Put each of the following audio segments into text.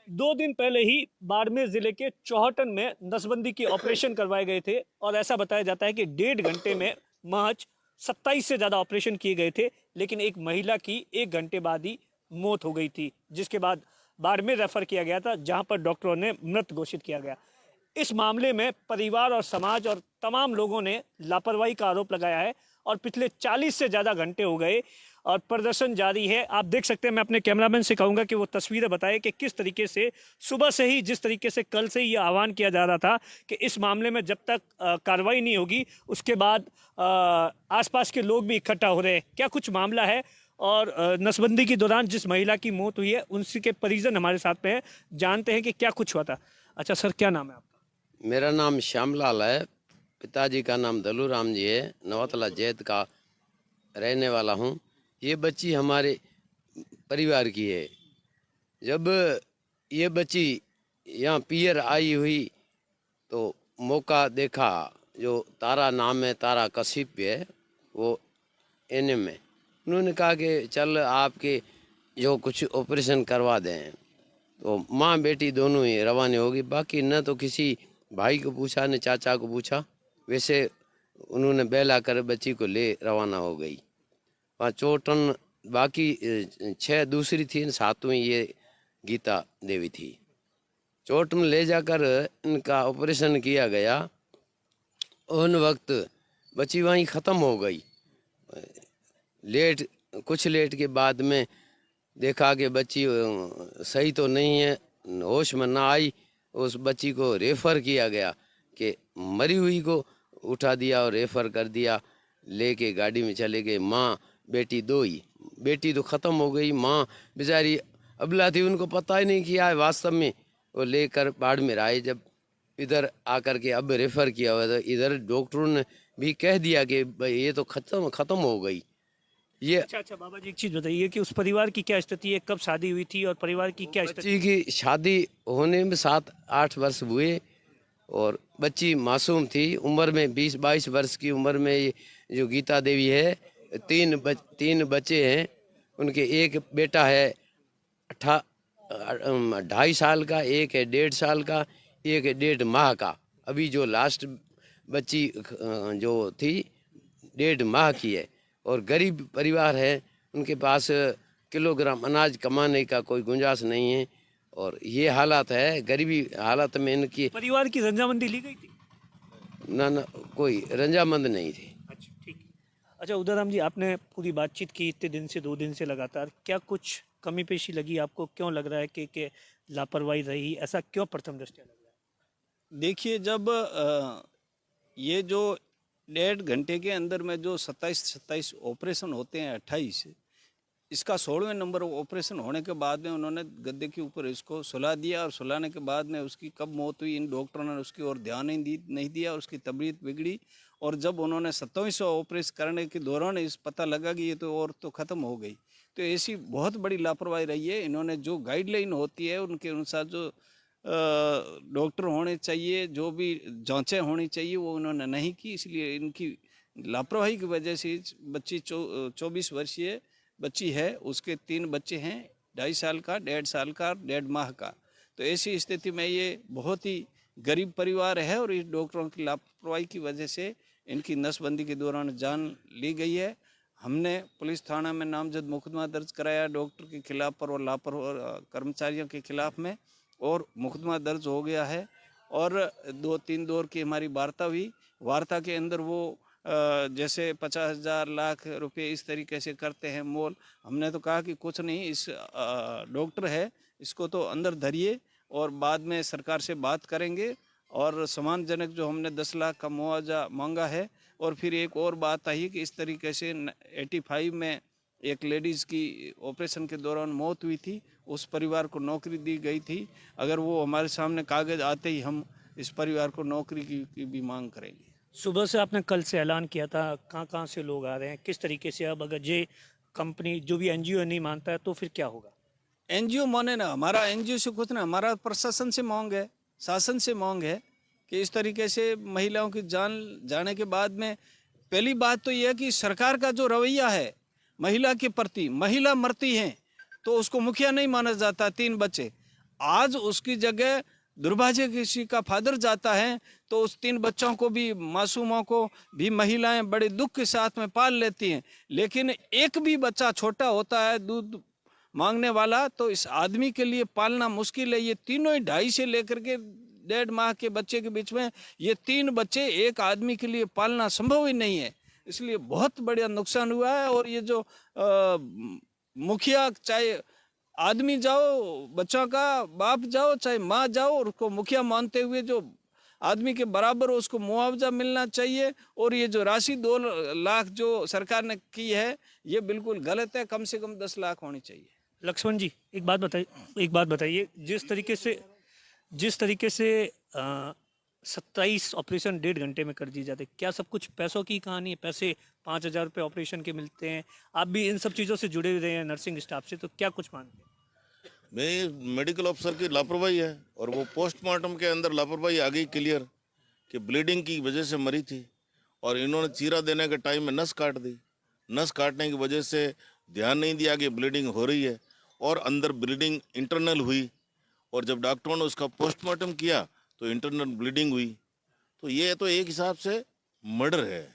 2 दिन पहले ही बाड़मेर जिले के चौहटन में नसबंदी के ऑपरेशन करवाए गए थे और ऐसा बताया जाता है कि 1.5 घंटे में महज 27 से ज़्यादा ऑपरेशन किए गए थे, लेकिन एक महिला की 1 घंटे बाद ही मौत हो गई थी, जिसके बाद बाड़मेर रेफर किया गया था, जहां पर डॉक्टरों ने मृत घोषित किया गया। इस मामले में परिवार और समाज और तमाम लोगों ने लापरवाही का आरोप लगाया है और पिछले 40 से ज़्यादा घंटे हो गए और प्रदर्शन जारी है। आप देख सकते हैं, मैं अपने कैमरामैन से कहूँगा कि वो तस्वीरें बताए कि किस तरीके से सुबह से ही, जिस तरीके से कल से ही ये आह्वान किया जा रहा था कि इस मामले में जब तक कार्रवाई नहीं होगी उसके बाद आसपास के लोग भी इकट्ठा हो रहे हैं। क्या कुछ मामला है और नसबंदी के दौरान जिस महिला की मौत हुई है उनके के परिजन हमारे साथ में है, जानते हैं कि क्या कुछ हुआ था। अच्छा सर, क्या नाम है आपका? मेरा नाम श्यामलाल है। पिताजी का नाम दलूराम जी है। नवातला जैत का रहने वाला हूँ। ये बच्ची हमारे परिवार की है। जब ये बच्ची यहाँ पियर आई हुई तो मौका देखा, जो तारा नाम है, तारा कशिप है, वो एनएम में। उन्होंने कहा कि चल आपके जो कुछ ऑपरेशन करवा दें, तो माँ बेटी दोनों ही रवाना होगी। बाकी न तो किसी भाई को पूछा न चाचा को पूछा, वैसे उन्होंने बेला कर बच्ची को ले रवाना हो गई। वहाँ चोटन बाकी 6 दूसरी थी, 7वीं ये गीता देवी थी। चोट में ले जाकर इनका ऑपरेशन किया गया। उन वक्त बच्ची वहीं ख़त्म हो गई। कुछ लेट के बाद में देखा कि बच्ची सही तो नहीं है, होश में ना आई। उस बच्ची को रेफ़र किया गया कि मरी हुई को उठा दिया और रेफ़र कर दिया। लेके गाड़ी में चले गए। माँ बेटी दो ही। बेटी तो ख़त्म हो गई, माँ बेचारी अबला थी, उनको पता ही नहीं किया है वास्तव में। वो लेकर बाड़मेर आए। जब इधर आकर के अब रेफ़र किया हुआ था, इधर डॉक्टरों ने भी कह दिया कि भाई ये तो ख़त्म हो गई। ये अच्छा बाबा जी, एक चीज़ बताइए कि उस परिवार की क्या स्थिति है, कब शादी हुई थी और परिवार की क्या स्थिति? बच्ची की शादी होने में 7-8 वर्ष हुए और बच्ची मासूम थी। उम्र में 20-22 वर्ष की उम्र में ये जो गीता देवी है, 3 बच्चे हैं उनके। एक बेटा है 2.5 साल का, एक है 1.5 साल का, एक है 1.5 माह का। अभी जो लास्ट बच्ची जो थी 1.5 माह की है। और गरीब परिवार है, उनके पास किलोग्राम अनाज कमाने का कोई गुंजाइश नहीं है। और ये हालात है, गरीबी हालत में इनकी परिवार की रंजामंदी ली गई थी? ना कोई रंजामंद नहीं थी। अच्छा ठीक है। अच्छा उदयराम जी, आपने पूरी बातचीत की इतने दिन से, 2 दिन से लगातार, क्या कुछ कमी पेशी लगी आपको? क्यों लग रहा है कि लापरवाही रही? ऐसा क्यों प्रथम दृष्टया लग रहा है? देखिए, जब ये जो 1.5 घंटे के अंदर में जो 27 ऑपरेशन होते हैं, 28, इसका 16वें नंबर ऑपरेशन होने के बाद में उन्होंने गद्दे के ऊपर इसको सुला दिया और सुलाने के बाद में उसकी कब मौत हुई, इन डॉक्टरों ने उसकी ओर ध्यान नहीं दिया। उसकी तबीयत बिगड़ी और जब उन्होंने 27वां ऑपरेशन करने के दौरान इस पता लगा कि ये तो और तो ख़त्म हो गई। तो ऐसी बहुत बड़ी लापरवाही रही है। इन्होंने जो गाइडलाइन होती है उनके अनुसार जो डॉक्टर होने चाहिए, जो भी जांचें होनी चाहिए, वो उन्होंने नहीं की। इसलिए इनकी लापरवाही की वजह से बच्ची 24 वर्षीय बच्ची है, उसके 3 बच्चे हैं, 2.5 साल का, 1.5 साल का, 1.5 माह का। तो ऐसी स्थिति में ये बहुत ही गरीब परिवार है और इस डॉक्टरों की लापरवाही की वजह से इनकी नसबंदी के दौरान जान ली गई है। हमने पुलिस थाना में नामजद मुकदमा दर्ज कराया डॉक्टर के खिलाफ और लापरवाह कर्मचारियों के खिलाफ में, और मुकदमा दर्ज हो गया है। और 2-3 दौर की हमारी वार्ता हुई। वार्ता के अंदर वो जैसे 50,000 लाख रुपए इस तरीके से करते हैं मोल। हमने तो कहा कि कुछ नहीं, इस डॉक्टर है, इसको तो अंदर धरिए और बाद में सरकार से बात करेंगे। और सम्मानजनक जो हमने 10 लाख का मुआवजा मांगा है। और फिर एक और बात आई कि इस तरीके से 85 में एक लेडीज़ की ऑपरेशन के दौरान मौत हुई थी, उस परिवार को नौकरी दी गई थी। अगर वो हमारे सामने कागज़ आते ही हम इस परिवार को नौकरी की भी मांग करेंगे। सुबह से आपने कल से ऐलान किया था, कहाँ से लोग आ रहे हैं, किस तरीके से? अब अगर ये कंपनी जो भी एनजीओ नहीं मानता है तो फिर क्या होगा? एनजीओ माने ना, हमारा एनजीओ से कुछ ना, हमारा प्रशासन से मांग है, शासन से मांग है कि इस तरीके से महिलाओं की जान जाने के बाद में पहली बात तो यह है कि सरकार का जो रवैया है महिला के प्रति, महिला मरती है तो उसको मुखिया नहीं माना जाता। 3 बच्चे, आज उसकी जगह दुर्भाग्य किसी का फादर जाता है तो उस 3 बच्चों को भी, मासूमों को भी महिलाएं बड़े दुख के साथ में पाल लेती हैं। लेकिन एक भी बच्चा छोटा होता है दूध मांगने वाला, तो इस आदमी के लिए पालना मुश्किल है। ये तीनों ही 2.5 से लेकर के 1.5 माह के बच्चे के बीच में ये 3 बच्चे एक आदमी के लिए पालना संभव ही नहीं है। इसलिए बहुत बड़ा नुकसान हुआ है। और ये जो मुखिया, चाहे आदमी जाओ, बच्चों का बाप जाओ, चाहे माँ जाओ, और उसको मुखिया मानते हुए जो आदमी के बराबर हो उसको मुआवजा मिलना चाहिए। और ये जो राशि 2 लाख जो सरकार ने की है ये बिल्कुल गलत है। कम से कम 10 लाख होनी चाहिए। लक्ष्मण जी, एक बात बताइए, जिस तरीके से 27 ऑपरेशन 1.5 घंटे में कर दिए जाते, क्या सब कुछ पैसों की कहानी है? पैसे 5,000 रुपये ऑपरेशन के मिलते हैं। आप भी इन सब चीज़ों से जुड़े हुए हैं नर्सिंग स्टाफ से, तो क्या कुछ मानते हैं? मैं मेडिकल अफसर की लापरवाही है, और वो पोस्टमार्टम के अंदर लापरवाही आ गई क्लियर कि ब्लीडिंग की वजह से मरी थी, और इन्होंने चीरा देने के टाइम में नस काट दी। नस काटने की वजह से ध्यान नहीं दिया कि ब्लीडिंग हो रही है, और अंदर ब्लीडिंग इंटरनल हुई, और जब डॉक्टरों ने उसका पोस्टमार्टम किया तो इंटरनल ब्लीडिंग हुई। तो ये तो एक हिसाब से मर्डर है।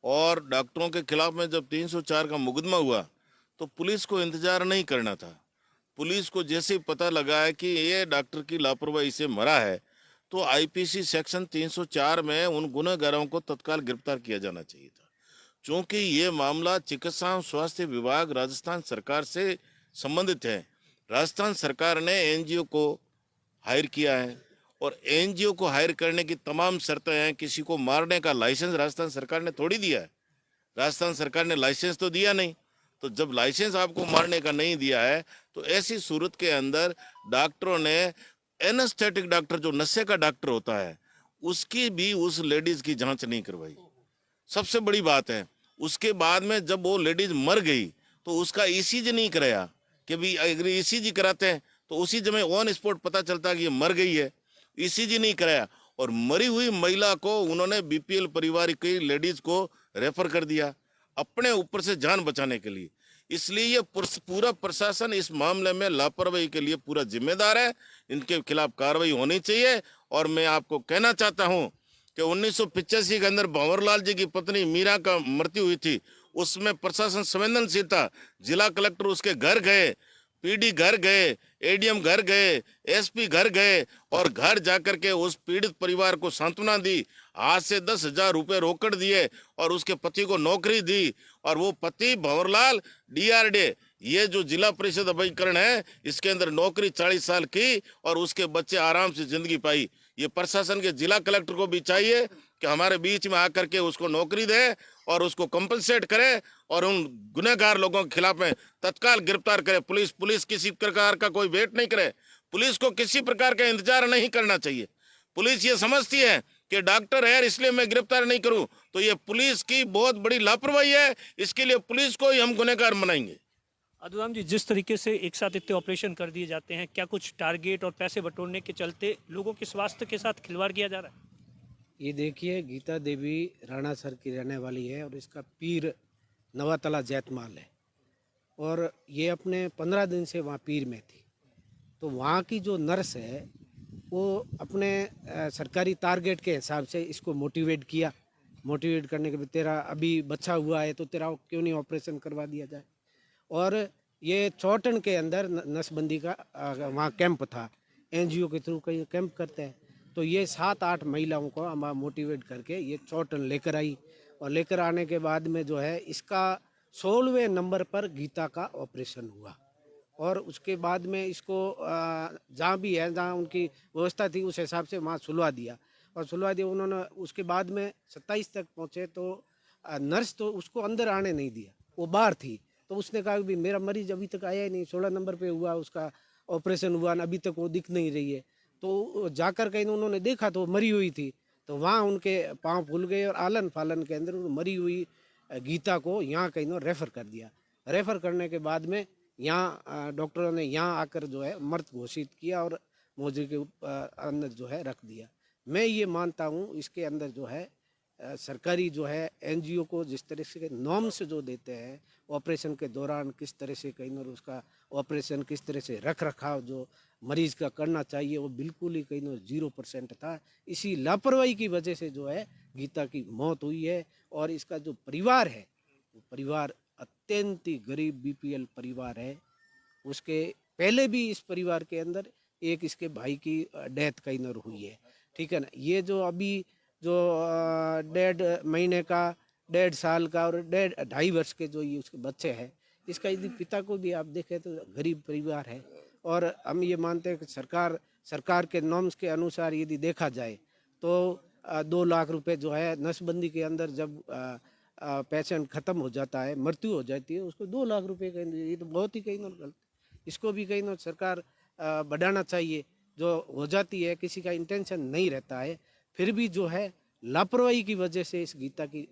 और डॉक्टरों के खिलाफ में जब 304 का मुकदमा हुआ तो पुलिस को इंतजार नहीं करना था। पुलिस को जैसे ही पता लगा है कि ये डॉक्टर की लापरवाही से मरा है, तो आईपीसी सेक्शन 304 में उन गुनहगारों को तत्काल गिरफ्तार किया जाना चाहिए था। चूंकि ये मामला चिकित्सा एवं स्वास्थ्य विभाग राजस्थान सरकार से संबंधित है, राजस्थान सरकार ने एनजीओ को हायर किया है, और एनजीओ को हायर करने की तमाम शर्तें हैं। किसी को मारने का लाइसेंस राजस्थान सरकार ने थोड़ी दिया है। राजस्थान सरकार ने लाइसेंस तो दिया नहीं। तो जब लाइसेंस आपको मारने का नहीं दिया है, तो ऐसी सूरत के अंदर डॉक्टरों ने, एनेस्थेटिक डॉक्टर जो नशे का डॉक्टर होता है, उसकी भी उस लेडीज की जांच नहीं करवाई। सबसे बड़ी बात है, उसके बाद में जब वो लेडीज मर गई तो उसका ईसीजी नहीं कराया कि भी अगर ईसीजी कराते हैं तो उसी समय ऑन स्पॉट पता चलता कि ये मर गई है। ईसीजी नहीं कराया, और मरी हुई महिला को उन्होंने बीपीएल परिवार की लेडीज को रेफर कर दिया अपने ऊपर से जान बचाने के लिए। इसलिए ये पूरा प्रशासन इस मामले में लापरवाही के लिए पूरा जिम्मेदार है। इनके खिलाफ कार्रवाई होनी चाहिए। और मैं आपको कहना चाहता हूं कि 1985 के अंदर भंवरलाल जी की पत्नी मीरा का मृत्यु हुई थी, उसमें प्रशासन संवेदनशील था। जिला कलेक्टर उसके घर गए, पीडी घर गए, एडीएम घर गए, एसपी घर गए, और घर जाकर के उस पीड़ित परिवार को सांत्वना दी। आज से 10,000 रुपये रोकड़ दिए, और उसके पति को नौकरी दी। और वो पति भंवरलाल डीआरडे, ये जो जिला परिषद अभिकरण है, इसके अंदर नौकरी 40 साल की, और उसके बच्चे आराम से जिंदगी पाई। ये प्रशासन के जिला कलेक्टर को भी चाहिए कि हमारे बीच में आकर के उसको नौकरी दे, और उसको कंपनसेट करे, और उन गुनहगार लोगों के खिलाफ में तत्काल गिरफ्तार करे। पुलिस किसी प्रकार का कोई वेट नहीं करे। पुलिस को किसी प्रकार का इंतजार नहीं करना चाहिए। पुलिस ये समझती है कि डॉक्टर है इसलिए मैं गिरफ्तार नहीं करूं, तो ये पुलिस की बहुत बड़ी लापरवाही है। इसके लिए पुलिस को ही हम गुनहगार बनाएंगे। अधुराम जी, जिस तरीके से एक साथ इतने ऑपरेशन कर दिए जाते हैं, क्या कुछ टारगेट और पैसे बटोरने के चलते लोगों के स्वास्थ्य के साथ खिलवाड़ किया जा रहा है? ये देखिए, गीता देवी राणा सर की रहने वाली है, और इसका पीर नवातला जैतमाल है, और ये अपने 15 दिन से वहाँ पीर में थी। तो वहाँ की जो नर्स है वो अपने सरकारी टारगेट के हिसाब से इसको मोटिवेट किया। मोटिवेट करने के बाद, तेरा अभी बच्चा हुआ है तो तेरा क्यों नहीं ऑपरेशन करवा दिया जाए। और ये चौटन के अंदर नसबंदी का वहाँ कैंप था, एनजीओ के थ्रू कई कैंप करते हैं। तो ये 7-8 महिलाओं को हम मोटिवेट करके ये चौटन लेकर आई, और लेकर आने के बाद में जो है इसका 16वें नंबर पर गीता का ऑपरेशन हुआ। और उसके बाद में इसको जहाँ भी है, जहाँ उनकी व्यवस्था थी उस हिसाब से वहाँ सुलवा दिया, और सुलवा दिया उन्होंने। उसके बाद में 27 तक पहुँचे तो नर्स तो उसको अंदर आने नहीं दिया, वो बाहर थी। तो उसने कहा कि मेरा मरीज अभी तक आया ही नहीं, 16 नंबर पे हुआ, उसका ऑपरेशन हुआ, अभी तक वो दिख नहीं रही है। तो जाकर कहीं उन्होंने देखा तो मरी हुई थी। तो वहाँ उनके पाँव फूल गए, और आलन फालन के अंदर मरी हुई गीता को यहाँ कहीं रेफ़र कर दिया। रेफ़र करने के बाद में यहाँ डॉक्टरों ने यहाँ आकर जो है मृत घोषित किया, और मोजे के अंदर जो है रख दिया। मैं ये मानता हूँ इसके अंदर जो है सरकारी जो है एनजीओ को जिस तरह से नॉर्म्स जो देते हैं ऑपरेशन के दौरान, किस तरह से कहीं और उसका ऑपरेशन किस तरह से रख रखाव जो मरीज का करना चाहिए वो बिल्कुल ही कहीं 0% था। इसी लापरवाही की वजह से जो है गीता की मौत हुई है। और इसका जो परिवार है वो परिवार अत्यंत ही गरीब बीपीएल परिवार है। उसके पहले भी इस परिवार के अंदर एक इसके भाई की डेथ कहीं और हुई है, ठीक है ना। ये जो अभी जो 1.5 महीने का, 1.5 साल का और 2.5 वर्ष के जो ये उसके बच्चे हैं, इसका यदि पिता को भी आप देखें तो गरीब परिवार है। और हम ये मानते हैं कि सरकार के नॉर्म्स के अनुसार यदि देखा जाए तो 2 लाख रुपए जो है नसबंदी के अंदर जब पेशेंट ख़त्म हो जाता है, मृत्यु हो जाती है, उसको 2 लाख रुपए का, ये तो बहुत ही कहीं ना गलत। इसको भी कहीं ना सरकार बढ़ाना चाहिए। जो हो जाती है किसी का इंटेंशन नहीं रहता है, फिर भी जो है लापरवाही की वजह से इस गीता की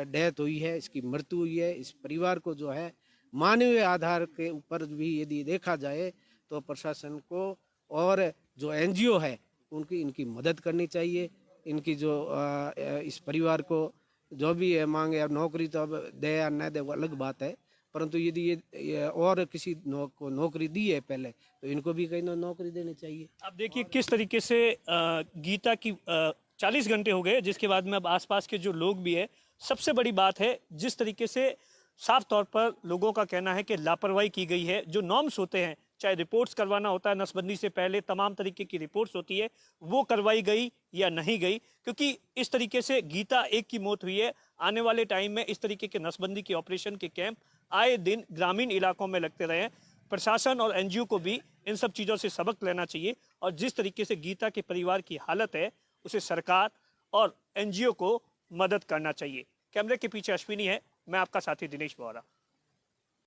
डेथ हुई है, इसकी मृत्यु हुई है। इस परिवार को जो है मानवीय आधार के ऊपर भी यदि देखा जाए तो प्रशासन को और जो एनजीओ है उनकी इनकी मदद करनी चाहिए। इनकी जो इस परिवार को जो भी है मांगे, अब नौकरी तो अब दे या न दे वो अलग बात है, परंतु यदि ये और किसी को नौकरी दी है पहले तो इनको भी कहीं ना नौकरी देनी चाहिए। आप देखिए किस तरीके से गीता की 40 घंटे हो गए, जिसके बाद में अब आसपास के जो लोग भी है, सबसे बड़ी बात है जिस तरीके से साफ तौर पर लोगों का कहना है कि लापरवाही की गई है। जो नॉर्म्स होते हैं, चाहे रिपोर्ट्स करवाना होता है नसबंदी से पहले, तमाम तरीके की रिपोर्ट्स होती है, वो करवाई गई या नहीं गई, क्योंकि इस तरीके से गीता एक की मौत हुई है। आने वाले टाइम में इस तरीके के नसबंदी के ऑपरेशन के कैंप आए दिन ग्रामीण इलाकों में लगते रहे। प्रशासन और एनजीओ को भी इन सब चीज़ों से सबक लेना चाहिए और जिस तरीके से गीता के परिवार की हालत है उसे सरकार और एनजीओ को मदद करना चाहिए। कैमरे के पीछे अश्विनी है, मैं आपका साथी दिनेश बोहरा।